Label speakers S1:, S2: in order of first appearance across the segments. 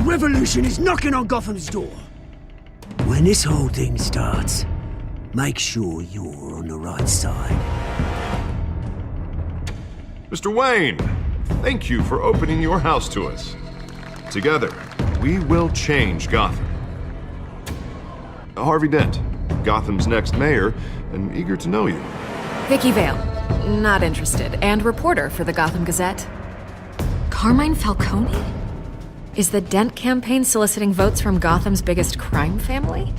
S1: revolution is knocking on Gotham's door. When this whole thing starts, make sure you're on the right side.
S2: Mr. Wayne, thank you for opening your house to us. Together, we will change Gotham. Harvey Dent, Gotham's next mayor, and eager to know you.
S3: Vicky Vale, not interested, and reporter for the Gotham Gazette. Carmine Falcone? Is the Dent campaign soliciting votes from Gotham's biggest crime family?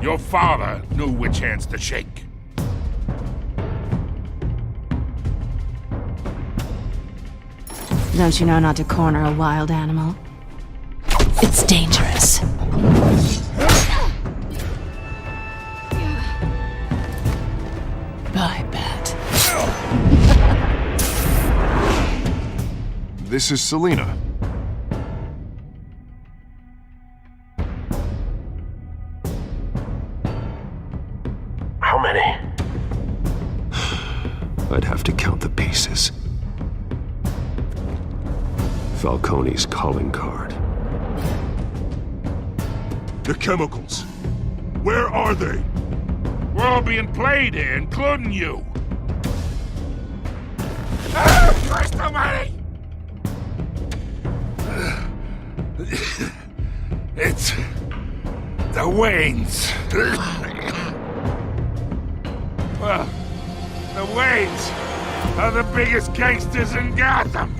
S4: Your father knew which hands to shake.
S5: Don't you know not to corner a wild animal? It's dangerous. Bye, Bat.
S2: This is Selina.
S6: How many?
S7: I'd have to count the pieces. Falcone's calling card.
S4: The chemicals. Where are they? We're all being played here, including you. Christ almighty! It's the Waynes. Well, the Waynes are the biggest gangsters in Gotham.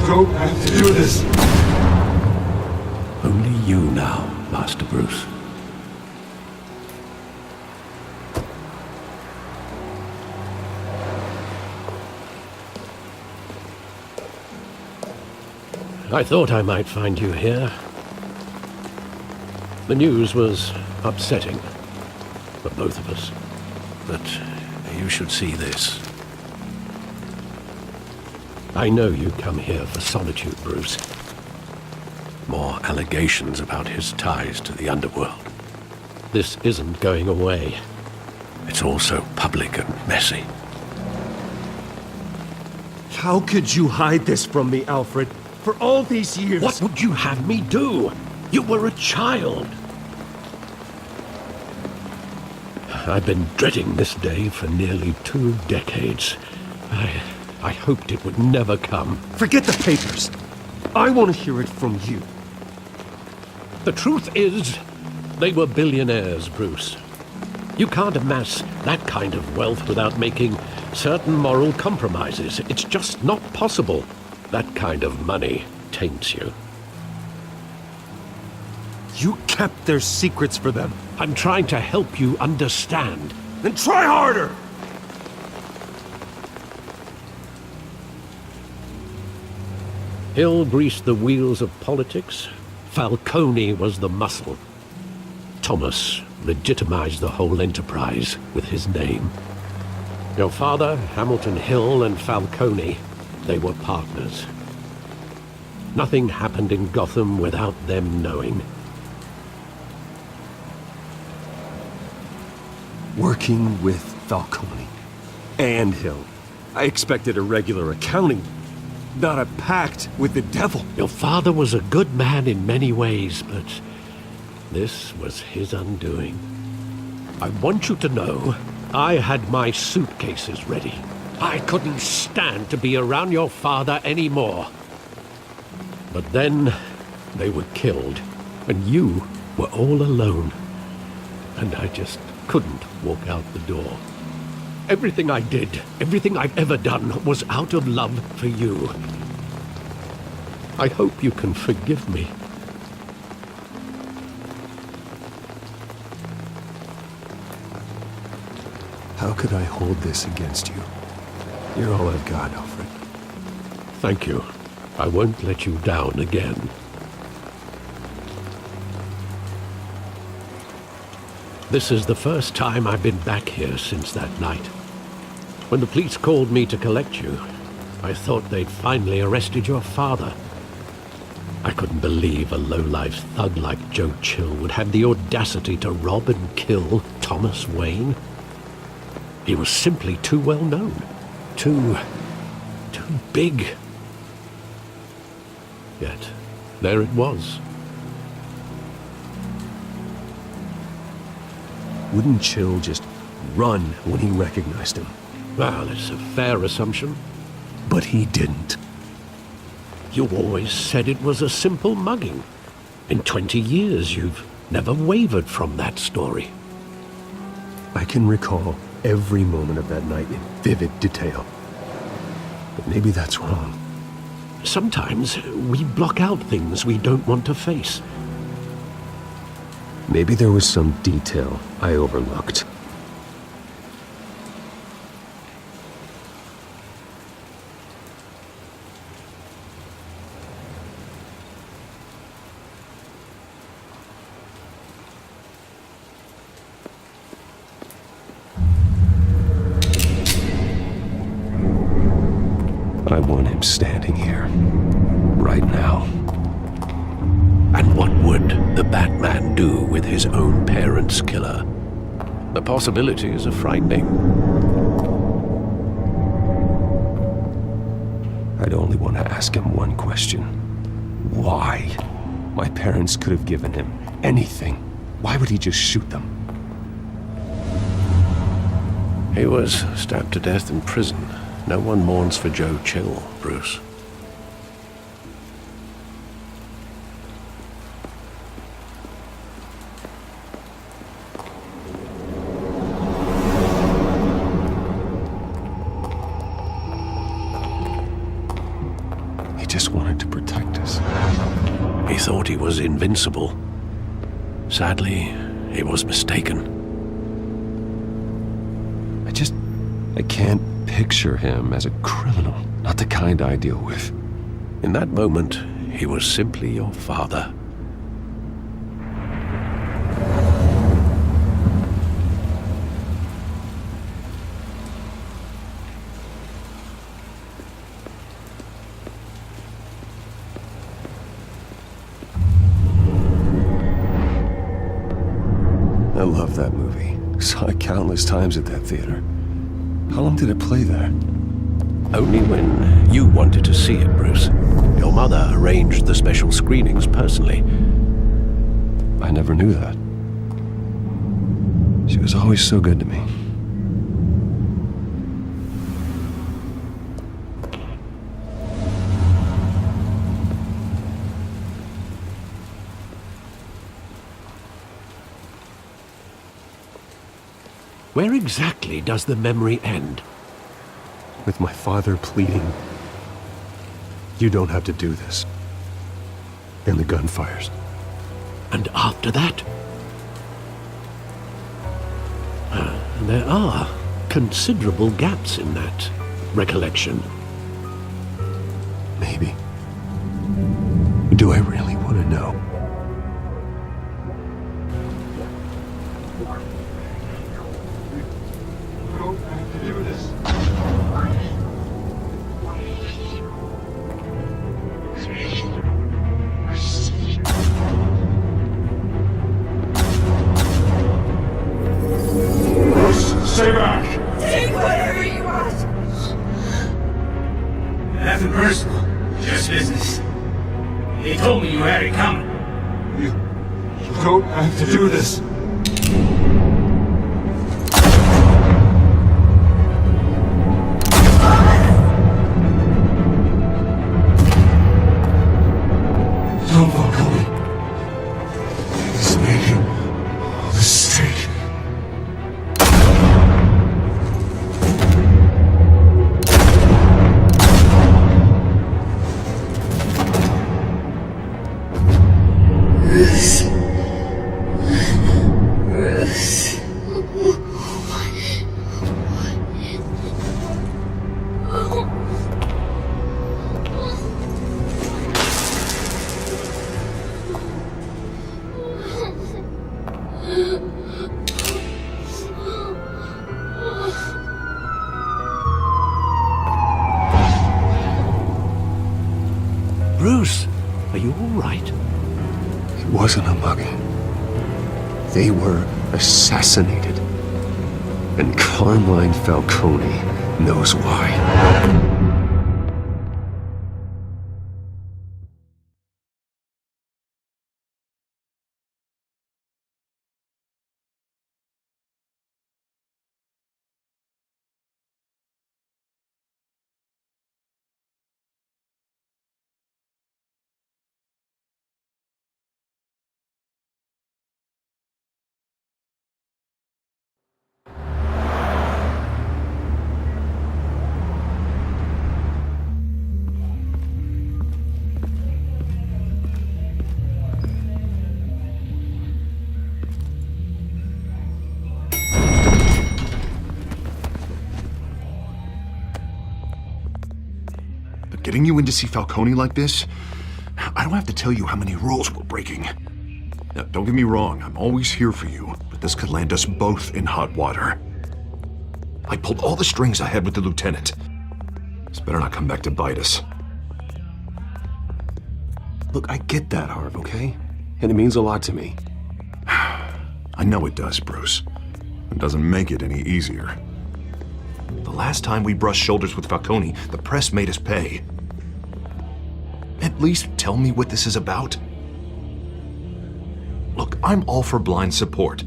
S7: Don't have to do this.
S8: Only you now, Master Bruce. I thought I might find you here. The news was upsetting for both of us. But you should see this. I know you come here for solitude, Bruce. More allegations about his ties to the underworld. This isn't going away. It's all so public and messy.
S9: How could you hide this from me, Alfred? For all these years...
S8: What would you have me do? You were a child. I've been dreading this day for nearly 2 decades. I hoped it would never come.
S9: Forget the papers. I want to hear it from you.
S8: The truth is, they were billionaires, Bruce. You can't amass that kind of wealth without making certain moral compromises. It's just not possible. That kind of money taints you.
S9: You kept their secrets for them.
S8: I'm trying to help you understand.
S9: Then try harder!
S8: Hill greased the wheels of politics. Falcone was the muscle. Thomas legitimized the whole enterprise with his name. Your father, Hamilton Hill, and Falcone, they were partners. Nothing happened in Gotham without them knowing.
S9: Working with Falcone and Hill. I expected a regular accounting, not a pact with the devil.
S8: Your father was a good man in many ways, but this was his undoing. I want you to know I had my suitcases ready. I couldn't stand to be around your father anymore. But then they were killed, and you were all alone. And I just couldn't walk out the door. Everything I did, everything I've ever done, was out of love for you. I hope you can forgive me.
S9: How could I hold this against you? You're all I've got, Alfred.
S8: Thank you. I won't let you down again. This is the first time I've been back here since that night. When the police called me to collect you, I thought they'd finally arrested your father. I couldn't believe a low-life thug like Joe Chill would have the audacity to rob and kill Thomas Wayne. He was simply too well known. Too big. Yet, there it was.
S9: Wouldn't Chill just run when he recognized him?
S8: Well, it's a fair assumption.
S9: But he didn't.
S8: You always said it was a simple mugging. In 20 years, you've never wavered from that story.
S9: I can recall every moment of that night in vivid detail. But maybe that's wrong.
S8: Sometimes we block out things we don't want to face.
S9: Maybe there was some detail I overlooked. I want him standing here, right now.
S8: And what would the Batman do with his own parents' killer? The possibilities are frightening.
S9: I'd only want to ask him one question. Why? My parents could have given him anything. Why would he just shoot them?
S8: He was stabbed to death in prison. No one mourns for Joe Chill, Bruce.
S9: He just wanted to protect us.
S8: He thought he was invincible. Sadly, he was mistaken.
S9: I can't picture him as a criminal, not the kind I deal with.
S8: In that moment, he was simply your father.
S9: I love that movie. Saw it countless times at that theater. How long did it play there?
S8: Only when you wanted to see it, Bruce. Your mother arranged the special screenings personally.
S9: I never knew that. She was always so good to me.
S8: Where exactly does the memory end?
S9: With my father pleading, "You don't have to do this." And the gunfires.
S8: And after that? There are considerable gaps in that recollection.
S9: Maybe. Do I really want to know?
S4: Stay back!
S10: Take whatever you want!
S1: Nothing personal, just business. They told me you had it coming.
S7: You don't have to do this. This made a mistake.
S8: Bruce, are you all right?
S9: It wasn't a mugging. They were assassinated. And Carmine Falcone knows why.
S2: Getting you in to see Falcone like this? I don't have to tell you how many rules we're breaking. Now, don't get me wrong, I'm always here for you, but this could land us both in hot water. I pulled all the strings I had with the lieutenant. This better not come back to bite us.
S9: Look, I get that, Harv, okay? And it means a lot to me.
S2: I know it does, Bruce. It doesn't make it any easier. The last time we brushed shoulders with Falcone, the press made us pay. At least tell me what this is about. Look, I'm all for blind support,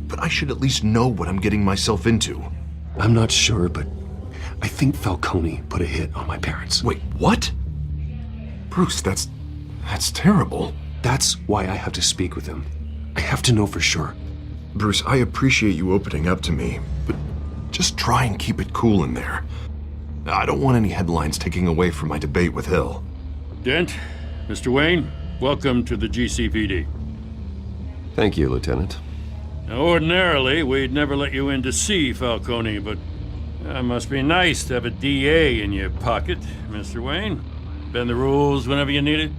S2: but I should at least know what I'm getting myself into.
S9: I'm not sure, but I think Falcone put a hit on my parents.
S2: Wait, what? Bruce, that's terrible.
S9: That's why I have to speak with him. I have to know for sure.
S2: Bruce, I appreciate you opening up to me, but just try and keep it cool in there. I don't want any headlines taking away from my debate with Hill.
S11: Dent, Mr. Wayne, welcome to the GCPD.
S9: Thank you, Lieutenant.
S11: Now, ordinarily, we'd never let you in to see Falcone, but it must be nice to have a DA in your pocket, Mr. Wayne. Bend the rules whenever you need it.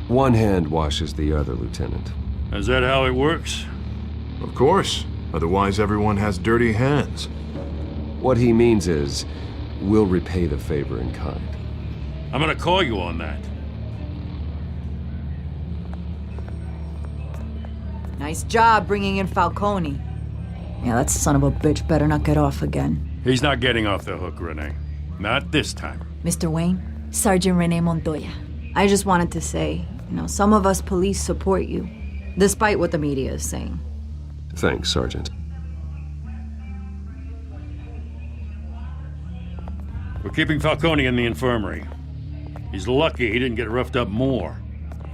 S9: One hand washes the other, Lieutenant.
S11: Is that how it works?
S2: Of course. Otherwise, everyone has dirty hands.
S9: What he means is, we'll repay the favor in kind.
S11: I'm gonna call you on that.
S10: Nice job bringing in Falcone. Yeah, that son of a bitch better not get off again.
S11: He's not getting off the hook, Renee. Not this time.
S10: Mr. Wayne, Sergeant Renee Montoya. I just wanted to say, some of us police support you, despite what the media is saying.
S9: Thanks, Sergeant.
S11: We're keeping Falcone in the infirmary. He's lucky he didn't get roughed up more.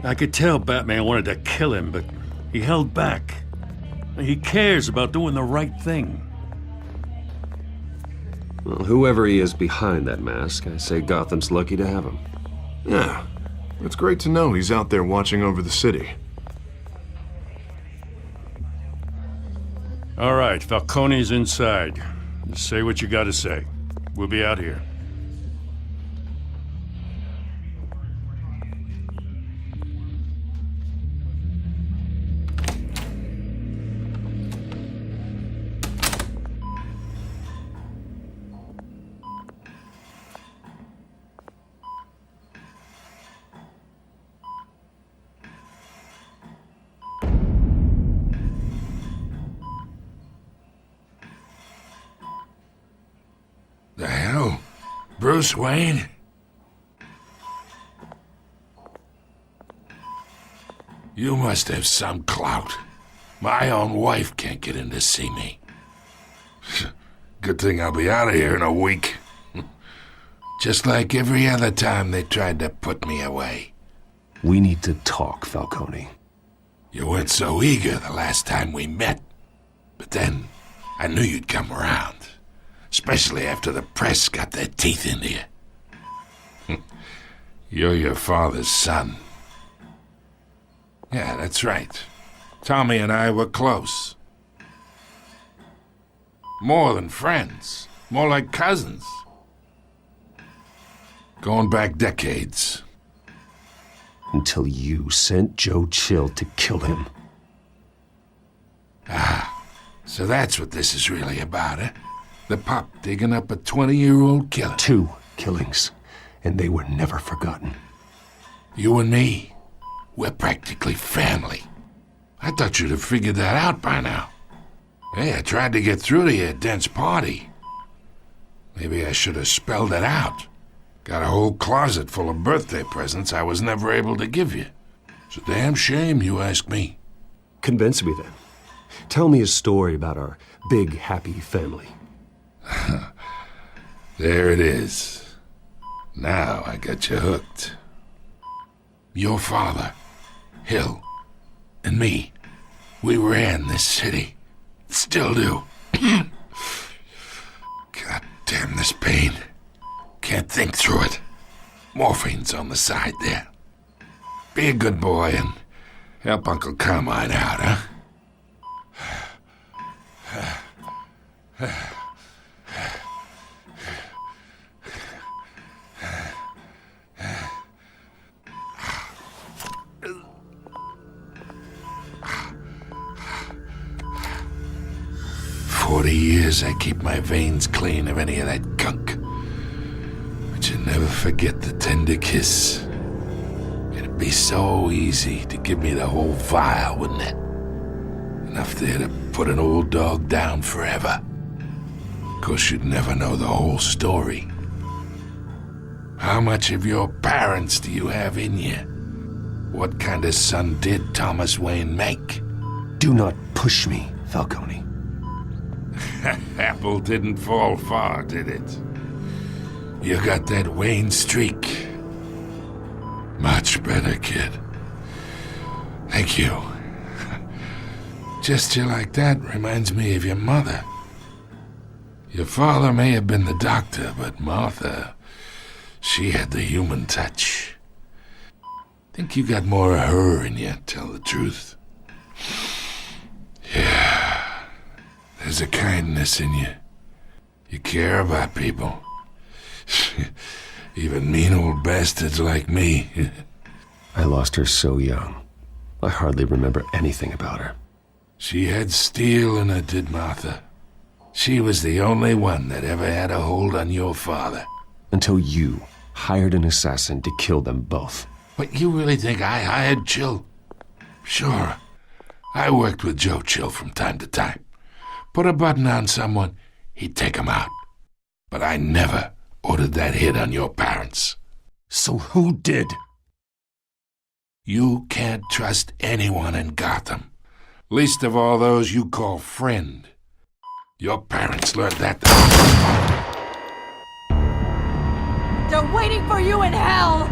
S11: I could tell Batman wanted to kill him, but he held back. He cares about doing the right thing.
S9: Well, whoever he is behind that mask, I say Gotham's lucky to have him.
S2: Yeah, it's great to know he's out there watching over the city.
S11: All right, Falcone's inside. Just say what you gotta say. We'll be out here.
S4: The hell? Bruce Wayne? You must have some clout. My own wife can't get in to see me. Good thing I'll be out of here in a week. Just like every other time they tried to put me away.
S9: We need to talk, Falcone.
S4: You weren't so eager the last time we met. But then, I knew you'd come around. Especially after the press got their teeth into you. You're your father's son. Yeah, that's right. Tommy and I were close. More than friends. More like cousins. Going back decades.
S9: Until you sent Joe Chill to kill him.
S4: Ah, so that's what this is really about, eh? The pup digging up a 20-year-old killer.
S9: 2 killings, and they were never forgotten.
S4: You and me, we're practically family. I thought you'd have figured that out by now. Hey, I tried to get through to your dense party. Maybe I should have spelled it out. Got a whole closet full of birthday presents I was never able to give you. It's a damn shame, you ask me.
S9: Convince me then. Tell me a story about our big, happy family.
S4: There it is. Now I got you hooked. Your father, Hill, and me, we ran this city. Still do. God damn this pain. Can't think through it. Morphine's on the side there. Be a good boy and help Uncle Carmine out, huh? 40 years I keep my veins clean of any of that gunk. But you never forget the tender kiss. It'd be so easy to give me the whole vial, wouldn't it? Enough there to put an old dog down forever. Of course, you'd never know the whole story. How much of your parents do you have in you? What kind of son did Thomas Wayne make?
S9: Do not push me, Falcone.
S4: Apple didn't fall far, did it? You got that Wayne streak. Much better, kid. Thank you. Gesture like that reminds me of your mother. Your father may have been the doctor, but Martha, she had the human touch. Think you got more of her in you, tell the truth. Yeah, there's a kindness in you. You care about people. Even mean old bastards like me.
S9: I lost her so young. I hardly remember anything about her.
S4: She had steel in her, did Martha. She was the only one that ever had a hold on your father.
S9: Until you hired an assassin to kill them both.
S4: But you really think I hired Chill? Sure. I worked with Joe Chill from time to time. Put a button on someone, he'd take him out. But I never ordered that hit on your parents.
S9: So who did?
S4: You can't trust anyone in Gotham. Least of all those you call friend. Your parents learned that.
S10: They're waiting for you in hell!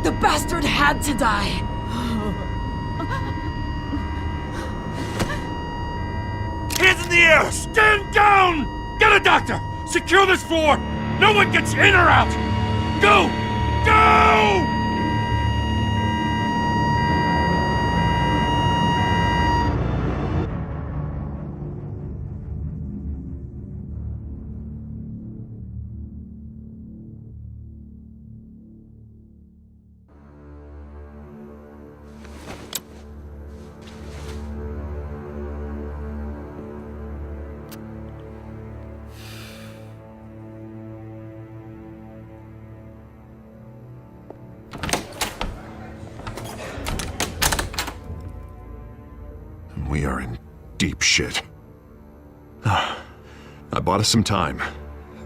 S10: The bastard had to die!
S11: Hands in the air! Stand down! Get a doctor! Secure this floor! No one gets in or out! Go! Go!
S2: We are in deep shit. I bought us some time,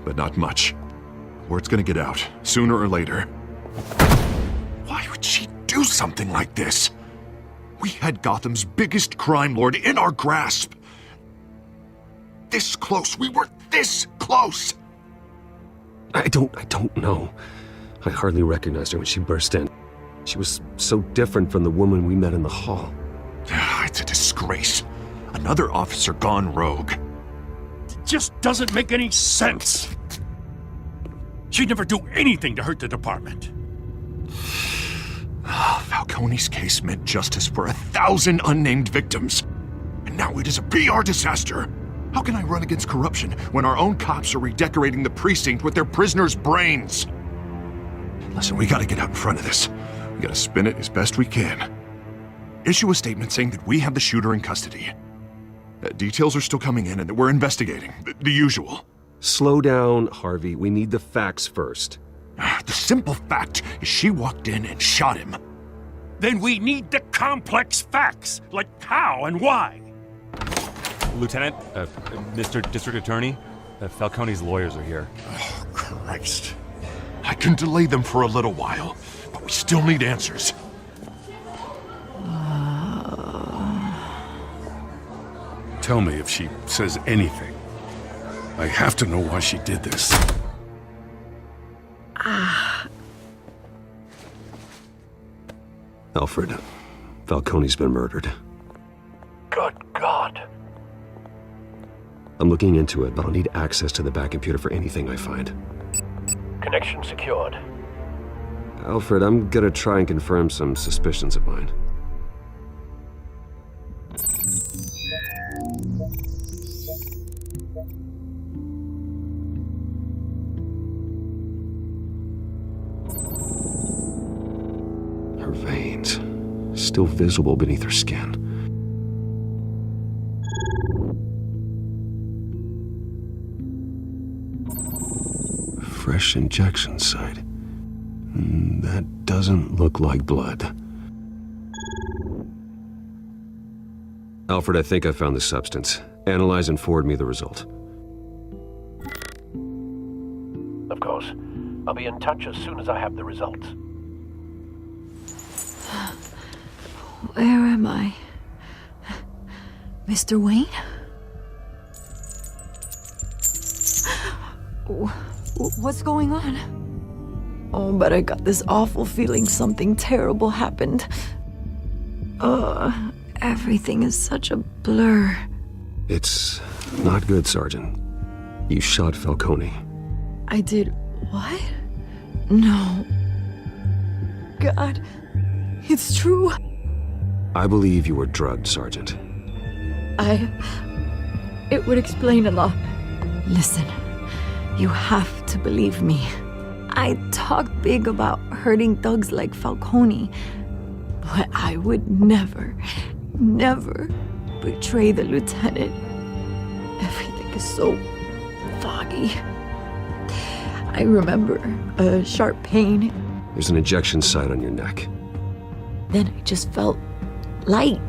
S2: but not much. Word's gonna get out, sooner or later. Why would she do something like this? We had Gotham's biggest crime lord in our grasp. This close, we were this close!
S9: I don't know. I hardly recognized her when she burst in. She was so different from the woman we met in the hall.
S2: It's a disgrace. Another officer gone rogue.
S11: It just doesn't make any sense. She'd never do anything to hurt the department.
S2: Falcone's case meant justice for 1,000 unnamed victims. And now it is a PR disaster. How can I run against corruption when our own cops are redecorating the precinct with their prisoners' brains? Listen, we gotta get out in front of this. We gotta spin it as best we can. Issue a statement saying that we have the shooter in custody. Details are still coming in and that we're investigating. The usual.
S9: Slow down, Harvey. We need the facts first.
S2: The simple fact is she walked in and shot him.
S11: Then we need the complex facts, like how and why.
S12: Lieutenant, Mr. District Attorney, Falcone's lawyers are here.
S2: Oh, Christ. I can delay them for a little while, but we still need answers.
S11: Tell me if she says anything. I have to know why she did this.
S9: Alfred, Falcone's been murdered.
S6: Good God.
S9: I'm looking into it, but I'll need access to the back computer for anything I find.
S6: Connection secured.
S9: Alfred, I'm gonna try and confirm some suspicions of mine. Her veins, still visible beneath her skin. Fresh injection site. That doesn't look like blood. Alfred, I think I found the substance. Analyze and forward me the result.
S6: Of course. I'll be in touch as soon as I have the results.
S10: Where am I? Mr. Wayne? What's going on? Oh, but I got this awful feeling something terrible happened. Everything is such a blur.
S9: It's not good, Sergeant. You shot Falcone.
S10: I did what? No. God, it's true.
S9: I believe you were drugged, Sergeant.
S10: It would explain a lot. Listen, you have to believe me. I talk big about hurting thugs like Falcone, but I would never betray the lieutenant. Everything is so foggy. I remember a sharp pain.
S9: There's an injection site on your neck.
S10: Then I just felt light,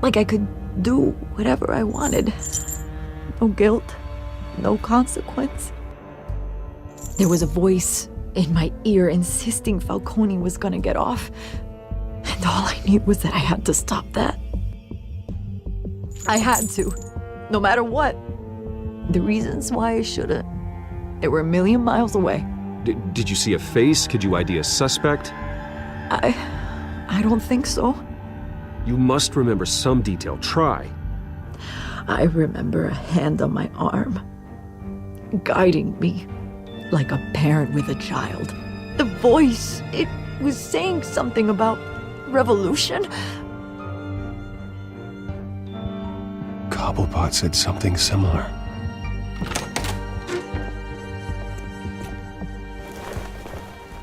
S10: like I could do whatever I wanted. No guilt, no consequence. There was a voice in my ear insisting Falcone was gonna get off, and all I knew was that I had to stop that. I had to, no matter what. The reasons why I shouldn't, they were a million miles away.
S9: Did you see a face? Could you ID a suspect?
S10: I don't think so.
S9: You must remember some detail. Try.
S10: I remember a hand on my arm, guiding me like a parent with a child. The voice, it was saying something about revolution.
S9: Cobblepot said something similar.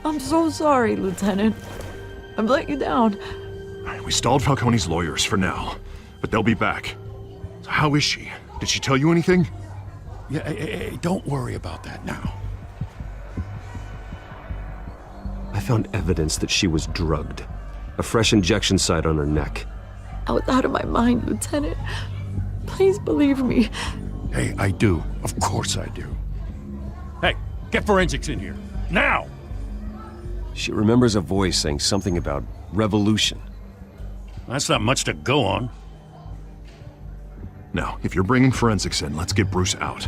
S10: I'm so sorry, Lieutenant. I've let you down.
S2: We stalled Falcone's lawyers for now, but they'll be back. So how is she? Did she tell you anything?
S11: Yeah, hey, don't worry about that now.
S9: I found evidence that she was drugged. A fresh injection site on her neck.
S10: I was out of my mind, Lieutenant. Please believe me.
S11: Hey, I do. Of course I do. Hey, get forensics in here. Now!
S9: She remembers a voice saying something about revolution.
S11: That's not much to go on.
S2: Now, if you're bringing forensics in, let's get Bruce out.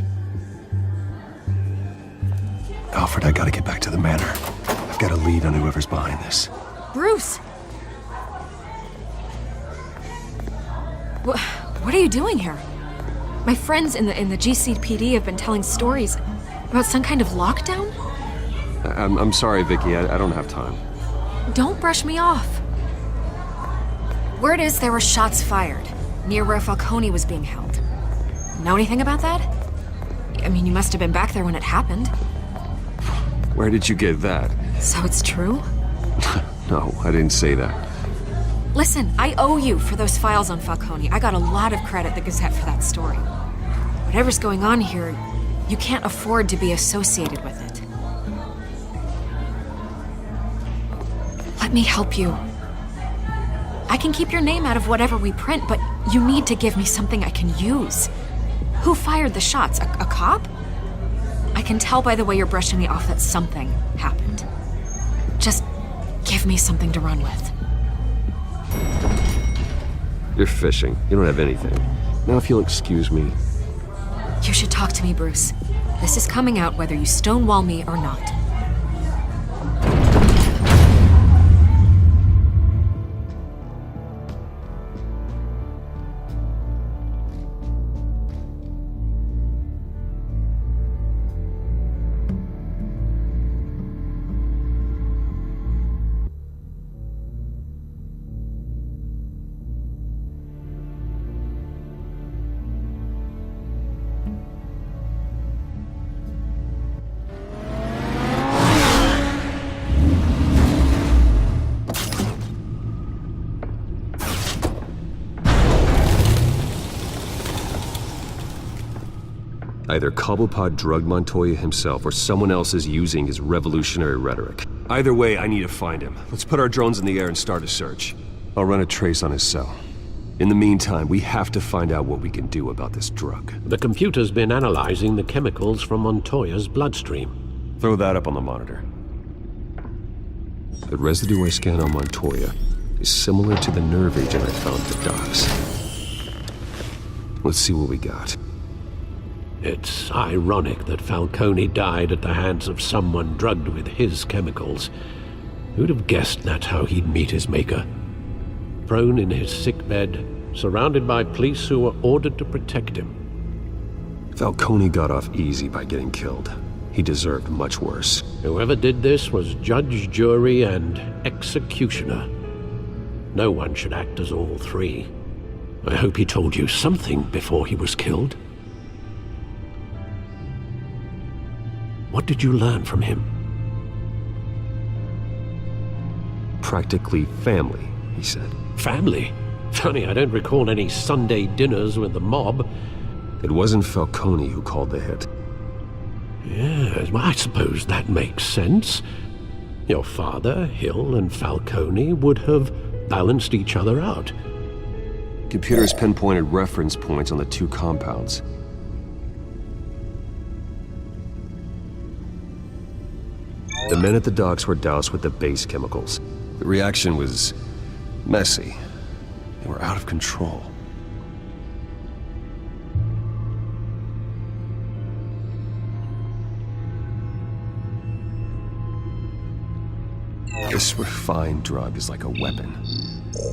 S9: Alfred, I gotta get back to the manor. I've got a lead on whoever's behind this.
S3: Bruce! What are you doing here? My friends in the GCPD have been telling stories about some kind of lockdown?
S9: I'm sorry, Vicky. I don't have time.
S3: Don't brush me off. Word is there were shots fired near where Falcone was being held. Know anything about that? I mean, you must have been back there when it happened.
S9: Where did you get that?
S3: So it's true?
S9: No, I didn't say that.
S3: Listen, I owe you for those files on Falcone. I got a lot of credit at the Gazette for that story. Whatever's going on here, you can't afford to be associated with it. Let me help you. I can keep your name out of whatever we print, but you need to give me something I can use. Who fired the shots? A cop? I can tell by the way you're brushing me off that something happened. Just give me something to run with.
S9: You're fishing. You don't have anything. Now if you'll excuse me.
S3: You should talk to me, Bruce. This is coming out whether you stonewall me or not.
S9: Either Cobblepot drugged Montoya himself or someone else is using his revolutionary rhetoric. Either way, I need to find him. Let's put our drones in the air and start a search. I'll run a trace on his cell. In the meantime, we have to find out what we can do about this drug.
S8: The computer's been analyzing the chemicals from Montoya's bloodstream.
S9: Throw that up on the monitor. The residue I scan on Montoya is similar to the nerve agent I found at the docks. Let's see what we got.
S8: It's ironic that Falcone died at the hands of someone drugged with his chemicals. Who'd have guessed that's how he'd meet his maker? Prone in his sickbed, surrounded by police who were ordered to protect him.
S9: Falcone got off easy by getting killed. He deserved much worse.
S8: Whoever did this was judge, jury, and executioner. No one should act as all three. I hope he told you something before he was killed. What did you learn from him?
S9: Practically family, he said.
S8: Family? Funny, I don't recall any Sunday dinners with the mob.
S9: It wasn't Falcone who called the hit.
S8: Yes, well, I suppose that makes sense. Your father, Hill, and Falcone would have balanced each other out.
S9: Computers pinpointed reference points on the two compounds. The men at the docks were doused with the base chemicals. The reaction was messy. They were out of control. This refined drug is like a weapon.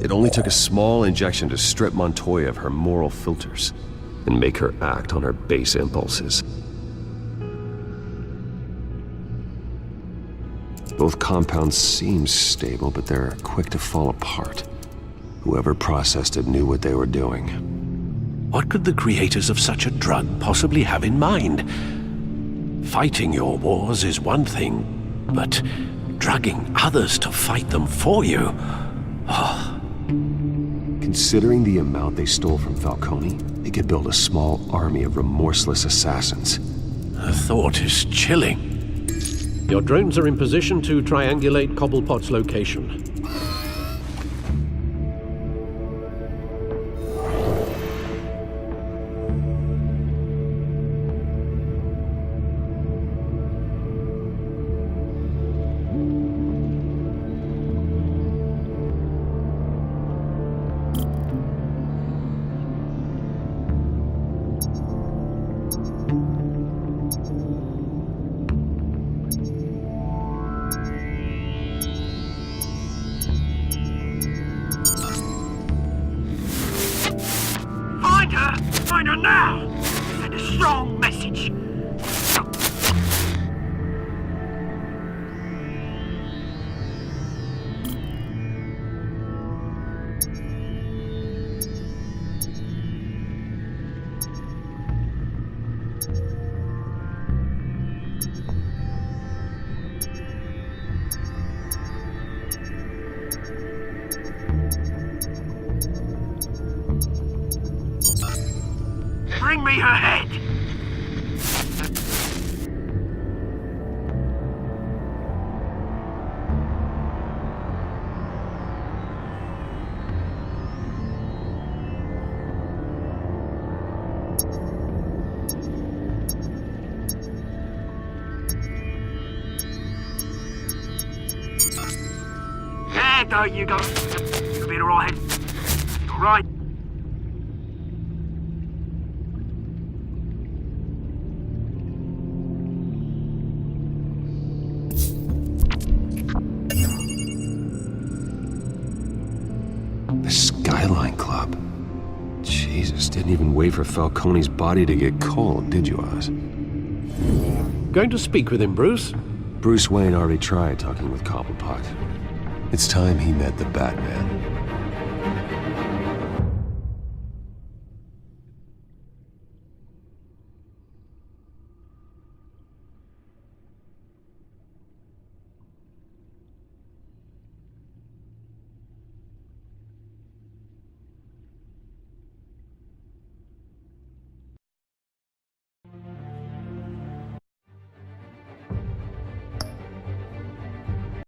S9: It only took a small injection to strip Montoya of her moral filters and make her act on her base impulses. Both compounds seem stable, but they're quick to fall apart. Whoever processed it knew what they were doing.
S8: What could the creators of such a drug possibly have in mind? Fighting your wars is one thing, but drugging others to fight them for you? Oh.
S9: Considering the amount they stole from Falcone, they could build a small army of remorseless assassins.
S8: The thought is chilling. Your drones are in position to triangulate Cobblepot's location.
S1: trigger now! Send a strong message! Bring me her head! There you go. You'll be alright. Alright.
S9: The Skyline Club. Jesus, didn't even wait for Falcone's body to get cold, did you, Oz?
S8: Going to speak with him, Bruce?
S9: Bruce Wayne already tried talking with Cobblepot. It's time he met the Batman.